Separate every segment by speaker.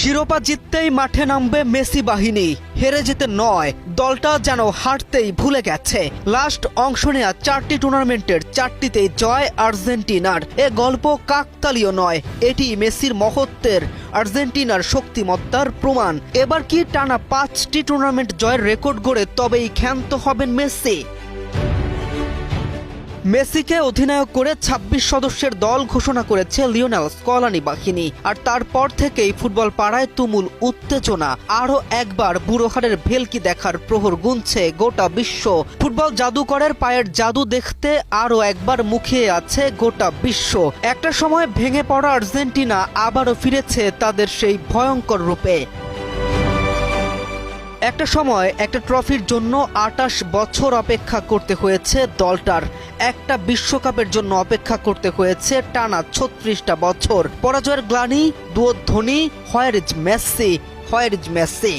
Speaker 1: শিরোপা জিততেই মাঠে নামবে মেসি বাহিনী, হেরে যেতে নয়। দলটা যেন হারতেই ভুলে গেছে। লাস্ট অংশ নেয়া 4টি টুর্নামেন্টের 4টিতেই জয় আর্জেন্টিনার। এ গল্প কাকতালীয় নয়, এটি মেসির মহত্বের, আর্জেন্টিনার শক্তিমত্তার প্রমাণ। এবার কি টানা 5টি টুর্নামেন্ট জয়ের রেকর্ড গড়ে তবেই ক্ষান্ত হবেন মেসি? মেসিকে অধিনায়ক করে 26 সদস্যের দল ঘোষণা করেছে লিওনেল স্কলানি বাহিনী। আর তারপর থেকেই ফুটবল পাড়ায় তুমুল উত্তেজনা। আরও একবার বুড়ো হাড়ের ভেলকি দেখার প্রহর গুনছে গোটা বিশ্ব। ফুটবল জাদুকরের পায়ের জাদু দেখতে আরও একবার মুখিয়ে আছে গোটা বিশ্ব। একটা সময় ভেঙে পড়া আর্জেন্টিনা আবারও ফিরেছে তাদের সেই ভয়ঙ্কর রূপে। একটা সময় একটা ট্রফির জন্য 28 বছর অপেক্ষা করতে হয়েছে দলটার। একটা বিশ্বকাপের জন্য অপেক্ষা করতে হয়েছে টানা 36টা বছর। পরাজয়ের গ্লানি, দুধ্বনি, where is Messi, where is Messi.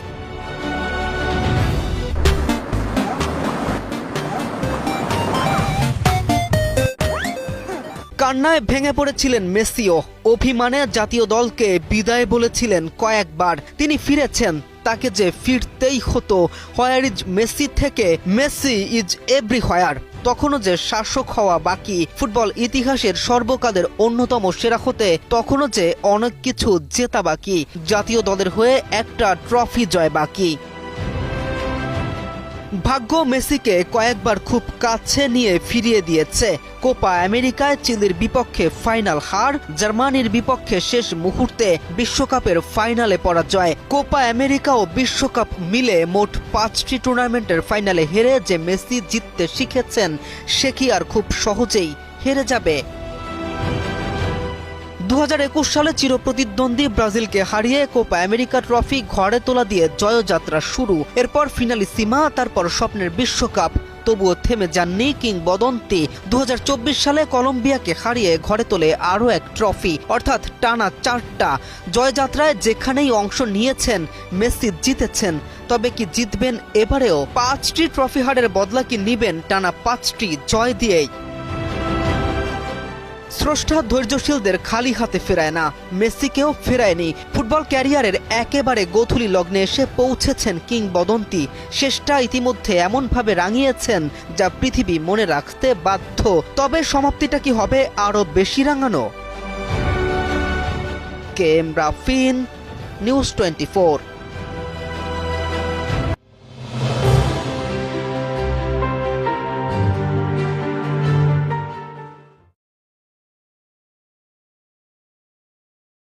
Speaker 1: কান্নায় ভেঙে পড়েছিলেন মেসিও। অভিমানে জাতীয় দলকে বিদায় বলেছিলেন কয়েকবার। তিনি ফিরেছেন, তাকে যে ফিরতেই হতো। হোয়ার ইজ মেসি থেকে মেসি ইজ এভরিহোয়ার। তখনও যে শাসক হওয়া বাকি, ফুটবল ইতিহাসের সর্বকালের অন্যতম সেরা হতে তখনও যে অনেক কিছু জেতা বাকি। জাতীয় দলের হয়ে একটা ট্রফি জয় বাকি। ভাগ্য মেসিকে কয়েকবার খুব কাছে নিয়ে ফিরিয়ে দিয়েছে। কোপা আমেরিকায় চিলির বিপক্ষে ফাইনাল হার, জার্মানির বিপক্ষে শেষ মুহূর্তে বিশ্বকাপের ফাইনালে পরাজয়। কোপা আমেরিকা ও বিশ্বকাপ মিলে মোট 5টি টুর্নামেন্টের ফাইনালে হেরে যে মেসি জিততে শিখেছেন, সে কি আর খুব সহজেই হেরে যাবে? 2021 সালে চিরপ্রতিদ্বন্দ্বী ব্রাজিলকে হারিয়ে কোপা আমেরিকা ট্রফি ঘরে তোলা দিয়ে জয়যাত্রা শুরু। এরপর ফিনালিসিমা, তারপর স্বপ্নের বিশ্বকাপ। তবুও থেমে যাননি কিংবদন্তি। 2024 সালে কলম্বিয়াকে হারিয়ে ঘরে তোলে আরও এক ট্রফি, অর্থাৎ টানা 4টা জয়যাত্রায় যেখানেই অংশ নিয়েছেন মেসি জিতেছেন। তবে কি জিতবেন এবারেও? 5টি ট্রফি হারের বদলা কি নিবেন টানা 5টি জয় দিয়েই? স্রষ্টা ধৈর্যশীলদের খালি হাতে ফেরায় না, মেসিকেও ফেরায়নি। ফুটবল ক্যারিয়ারের একেবারে গোধূলি লগ্নে এসে পৌঁছেছেন কিংবদন্তি। শেষটা ইতিমধ্যে এমনভাবে রাঙিয়েছেন যা পৃথিবী মনে রাখতে বাধ্য। তবে সমাপ্তিটা কি হবে আরও বেশি রাঙানো? K M Rafin, news 24।